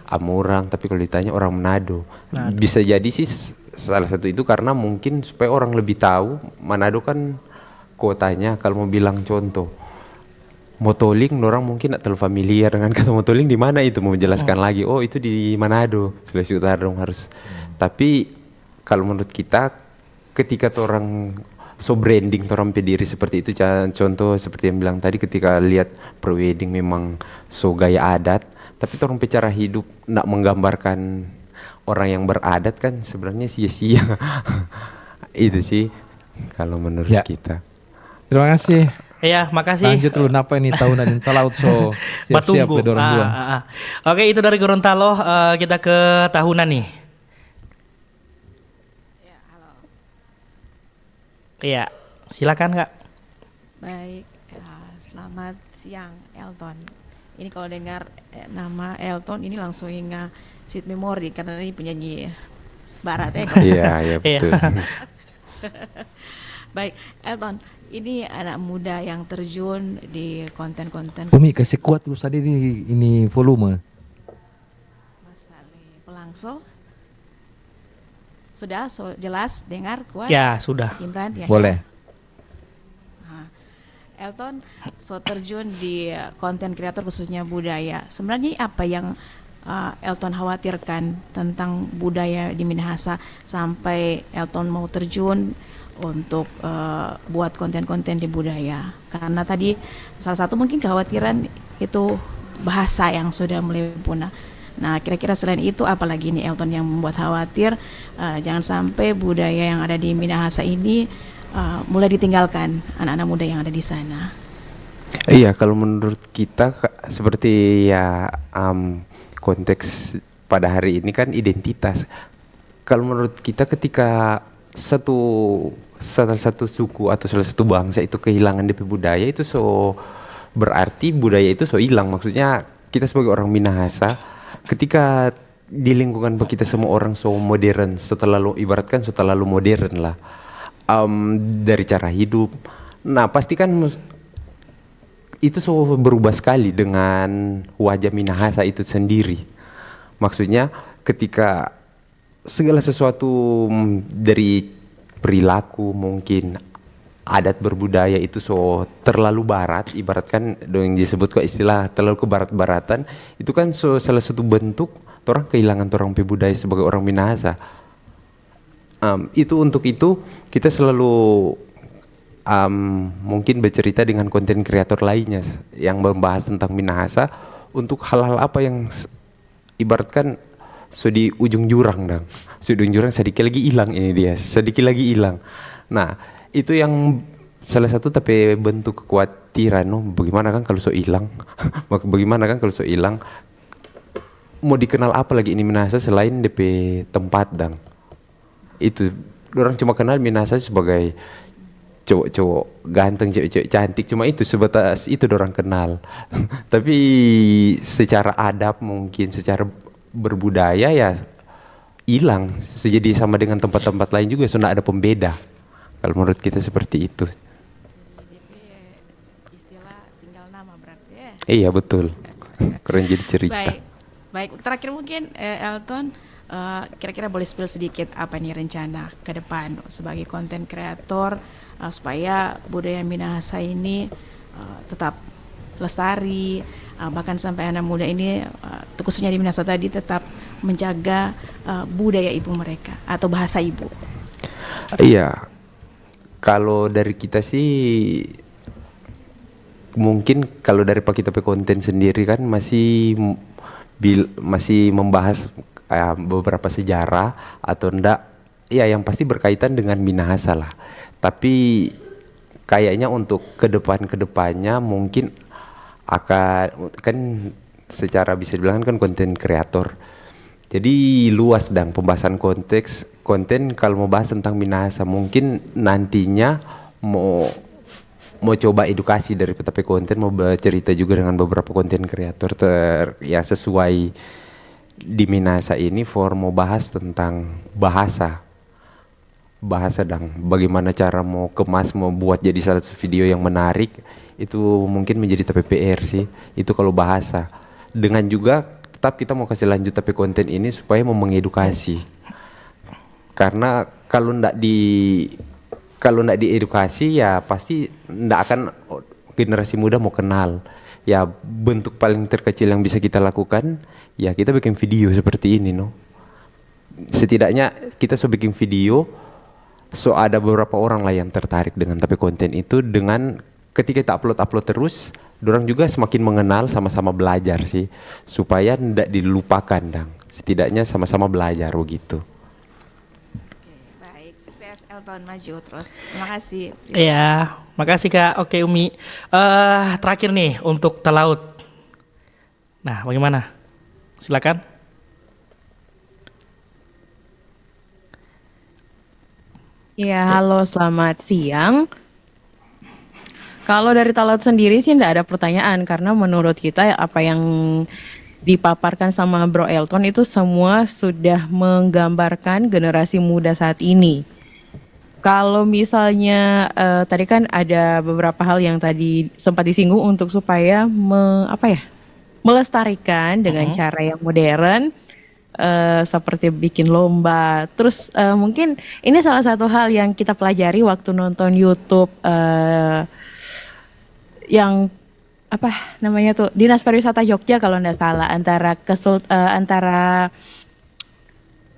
Amurang, tapi kalau ditanya orang Manado. Bisa jadi sih salah satu itu karena mungkin supaya orang lebih tahu Manado kan kotanya. Kalau mau bilang contoh Motoling, orang mungkin tidak terlalu familiar dengan kata Motoling di mana itu, mau menjelaskan lagi itu di Manado, Sulawesi Utara dong harus. Tapi kalau menurut kita ketika orang branding orang pediri seperti itu, contoh seperti yang bilang tadi ketika lihat prewedding memang gaya adat, tapi orang cara hidup tidak menggambarkan orang yang beradat kan sebenarnya sia-sia. Itu sih kalau menurut kita. Terima kasih Iya, makasih. Lanjut lu napa ini tahunan yang talaut so siap-siap Patunggu. ke dorong dua. Oke, itu dari Gorontalo. Kita ke tahunan nih. Ya, halo. Iya, silakan Kak. Baik, selamat siang Elton. Ini kalau dengar nama Elton ini langsung ingat Sweet Memory karena ini penyanyi barat ya. Iya, iya betul. Baik, Elton, ini anak muda yang terjun di konten-konten Umi kasih kuat terus tadi ini volume. Mas Ali Pelangso. Sudah jelas dengar kuat? Ya, sudah. Imran ya. Boleh. Elton, terjun di konten kreator khususnya budaya. Sebenarnya apa yang Elton khawatirkan tentang budaya di Minahasa sampai Elton mau terjun untuk buat konten-konten di budaya? Karena tadi salah satu mungkin kekhawatiran itu bahasa yang sudah mulai punah. Nah, kira-kira selain itu apalagi nih Elton yang membuat khawatir jangan sampai budaya yang ada di Minahasa ini mulai ditinggalkan anak-anak muda yang ada di sana. Iya, kalau menurut kita seperti ya konteks pada hari ini kan identitas. Kalau menurut kita ketika salah satu suku atau salah satu bangsa itu kehilangan DP budaya itu berarti budaya itu hilang. Maksudnya kita sebagai orang Minahasa ketika di lingkungan kita semua orang modern, ibaratkan terlalu modern lah. Dari cara hidup. Nah, pasti kan itu berubah sekali dengan wajah Minahasa itu sendiri. Maksudnya ketika segala sesuatu dari perilaku mungkin adat berbudaya itu terlalu barat, ibaratkan yang disebut kok istilah terlalu ke barat-baratan, itu kan salah satu bentuk orang kehilangan orang budaya sebagai orang Minahasa. Untuk itu kita selalu mungkin bercerita dengan konten kreator lainnya yang membahas tentang Minahasa untuk hal-hal apa yang ibaratkan di ujung jurang sedikit lagi hilang sedikit lagi hilang. Nah, itu yang salah satu tapi bentuk kekhawatiran, bagaimana kan kalau hilang bagaimana kan kalau hilang, mau dikenal apa lagi ini Minahasa selain DP tempat itu orang cuma kenal Minahasa sebagai cowok-cowok ganteng, cewek-cewek cantik, cuma itu sebatas itu orang kenal. Tapi secara adab mungkin secara berbudaya ya hilang. Jadi sama dengan tempat-tempat lain juga sudah ada pembeda. Kalau menurut kita seperti itu. Istilah tinggal nama berarti ya. Iya betul. Keren jadi cerita. Baik. Terakhir mungkin Elton, kira-kira boleh spill sedikit apa nih rencana ke depan sebagai konten kreator supaya budaya Minahasa ini tetap lestari, bahkan sampai anak muda ini khususnya di Minahasa tadi tetap menjaga budaya ibu mereka atau bahasa ibu. Iya, kalau dari kita sih mungkin kalau dari kita konten sendiri kan masih membahas beberapa sejarah atau enggak, ya yang pasti berkaitan dengan Minahasa lah. Tapi kayaknya untuk kedepannya mungkin akan kan secara bisa dibilang kan konten kreator. Jadi luas pembahasan konten kalau mau bahas tentang Minahasa, mungkin nantinya mau coba edukasi dari PTP konten, mau bercerita juga dengan beberapa konten kreator ya sesuai di Minahasa ini mau bahas tentang bahasa bagaimana cara mau kemas, mau buat jadi salah satu video yang menarik, itu mungkin menjadi TPPR sih, itu kalau bahasa. Dengan juga tetap kita mau kasih lanjut tapi konten ini supaya mau mengedukasi, karena kalau ndak diedukasi ya pasti ndak akan generasi muda mau kenal. Ya bentuk paling terkecil yang bisa kita lakukan ya kita bikin video seperti ini setidaknya kita bikin video ada beberapa orang lah yang tertarik dengan tapi konten itu, dengan ketika kita upload terus dorang juga semakin mengenal, sama-sama belajar sih supaya tidak dilupakan setidaknya sama-sama belajar gitu. Oke, baik, sukses Elton maju terus. Terima kasih. Iya, makasih Kak. Oke Umi. Terakhir nih untuk Talaut. Nah, bagaimana? Silakan. Ya, halo, selamat siang. Kalau dari Talaut sendiri sih enggak ada pertanyaan karena menurut kita apa yang dipaparkan sama Bro Elton itu semua sudah menggambarkan generasi muda saat ini. Kalau misalnya tadi kan ada beberapa hal yang tadi sempat disinggung untuk supaya melestarikan dengan cara yang modern, seperti bikin lomba. Terus mungkin ini salah satu hal yang kita pelajari waktu nonton YouTube yang apa namanya tuh Dinas Pariwisata Jogja kalau nggak salah, antara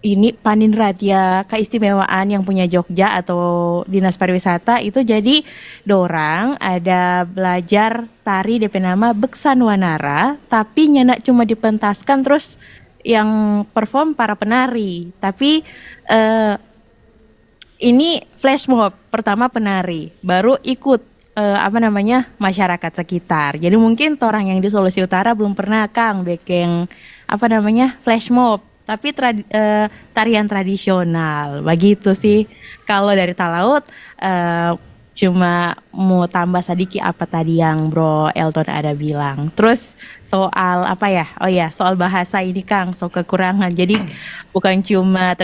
ini Paninradya Keistimewaan yang punya Jogja atau Dinas Pariwisata itu jadi dorang ada belajar tari DP nama Beksan Wanara, tapi nyenak cuma dipentaskan terus yang perform para penari, tapi ini flash mob pertama penari, baru ikut masyarakat sekitar. Jadi mungkin orang yang di Sulawesi Utara belum pernah Kang bikin flash mob, tapi tarian tradisional. Begitu sih. Kalau dari Talaut cuma mau tambah sedikit apa tadi yang Bro Elton ada bilang. Terus soal soal bahasa ini Kang, soal kekurangan. Jadi bukan cuma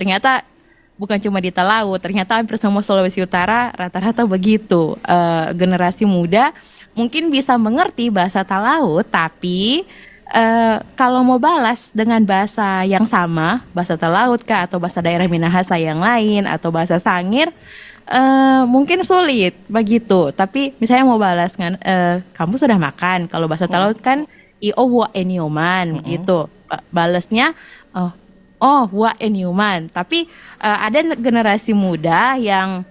di Talaut, ternyata hampir semua Sulawesi Utara rata-rata begitu. Generasi muda mungkin bisa mengerti bahasa Talaut, tapi kalau mau balas dengan bahasa yang sama, bahasa Talaut kah atau bahasa daerah Minahasa yang lain atau bahasa Sangir, mungkin sulit begitu. Tapi misalnya mau balas kan, kamu sudah makan. Kalau bahasa Talaut kan io wa enioman gitu. Balasnya wa enyuman. Tapi ada generasi muda yang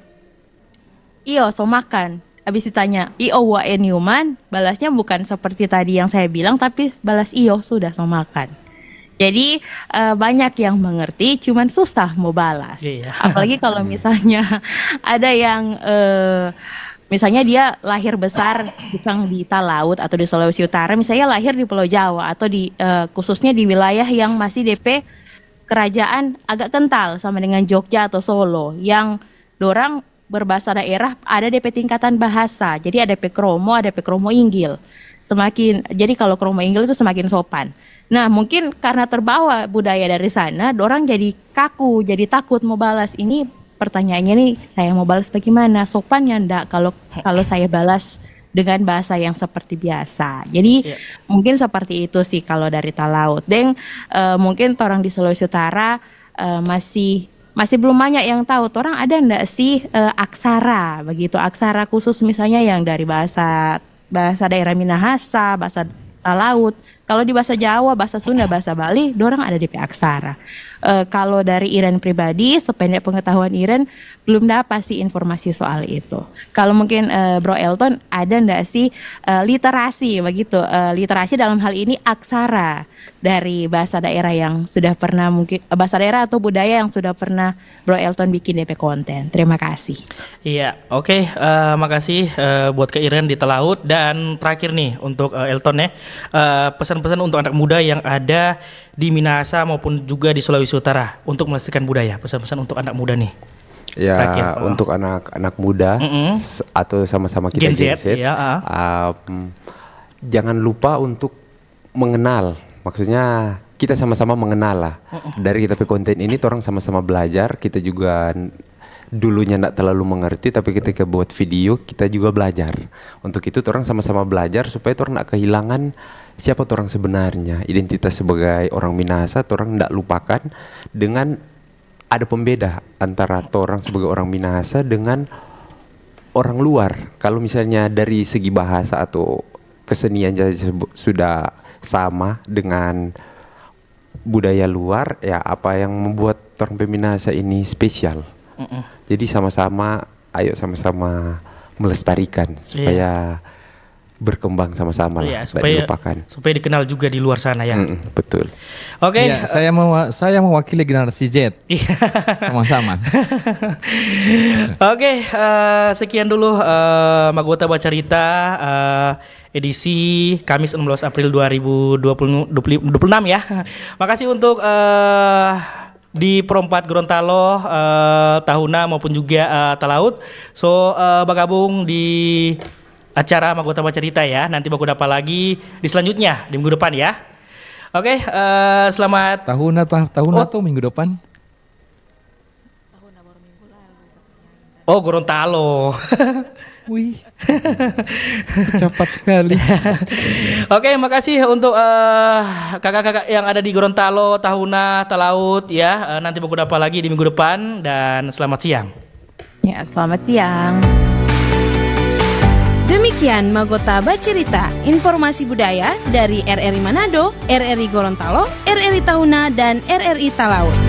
so makan. Habis ditanya wa enyuman, balasnya bukan seperti tadi yang saya bilang, tapi balas sudah so makan. Jadi banyak yang mengerti, cuman susah mau balas. Apalagi kalau misalnya ada yang misalnya dia lahir besar bukan di Talaut atau di Sulawesi Utara, misalnya lahir di Pulau Jawa atau di khususnya di wilayah yang masih DP kerajaan agak kental sama dengan Jogja atau Solo, yang dorang berbahasa daerah ada DP tingkatan bahasa. Jadi ada DP Kromo, ada DP Kromo Inggil. Jadi kalau Kromo Inggil itu semakin sopan. Nah, mungkin karena terbawa budaya dari sana, dorang jadi kaku, jadi takut mau balas. Ini pertanyaannya nih, saya mau balas bagaimana? Sopannya ndak kalau saya balas dengan bahasa yang seperti biasa. Jadi mungkin seperti itu sih kalau dari Talaut. Dan mungkin orang di Sulawesi Utara masih belum banyak yang tahu. Orang ada ndak sih aksara begitu, aksara khusus misalnya yang dari bahasa daerah Minahasa, bahasa Talaut. Kalau di bahasa Jawa, bahasa Sunda, bahasa Bali, dorang ada DP aksara. Kalau dari Iren pribadi, sependek pengetahuan Iren, belum dapat sih informasi soal itu. Kalau mungkin Bro Elton, ada ndak sih literasi begitu? Literasi dalam hal ini aksara dari bahasa daerah yang sudah pernah mungkin bahasa daerah atau budaya yang sudah pernah Bro Elton bikin DP konten. Terima kasih. Iya, oke. Makasih buat ke Iren di Talaut. Dan terakhir nih untuk Elton ya, pesan-pesan untuk anak muda yang ada di Minahasa maupun juga di Sulawesi Utara untuk melestarikan budaya. Pesan-pesan untuk anak muda nih. Ya, terakhir, untuk anak muda atau sama-sama kita Gen Z, jangan lupa untuk mengenal. Maksudnya kita sama-sama mengenal lah. Dari kita konten ini orang sama-sama belajar. Kita juga dulunya tidak terlalu mengerti, tapi ketika buat video kita juga belajar. Untuk itu orang sama-sama belajar supaya orang tidak kehilangan siapa orang sebenarnya, identitas sebagai orang Minahasa. Orang tidak lupakan dengan ada pembeda antara orang sebagai orang Minahasa dengan orang luar. Kalau misalnya dari segi bahasa atau kesenian sudah sama dengan budaya luar, ya apa yang membuat orang Minahasa ini spesial. Jadi sama-sama, ayo sama-sama melestarikan supaya berkembang sama-sama lah, Ya, nggak dilupakan. supaya dikenal juga di luar sana ya. Betul. Oke. Ya, saya mewakili generasi Z. Sama-sama. Oke, sekian dulu Magota Bacarita edisi Kamis 16 April 2026 ya. Makasih untuk di Perempat Gorontalo, Tahuna maupun juga Talaut. So bergabung di acara Magota Bacarita ya. Nanti baku dapat lagi di selanjutnya di minggu depan ya. Oke, selamat Tahun atau minggu depan? Oh, Gorontalo. Wih, cepat sekali. Oke, makasih untuk kakak-kakak yang ada di Gorontalo, Tahuna, Talaut ya. Nanti baku dapat lagi di minggu depan dan selamat siang. Ya, selamat siang. Demikian Magota Bacarita, informasi budaya dari RRI Manado, RRI Gorontalo, RRI Tahuna, dan RRI Talaut.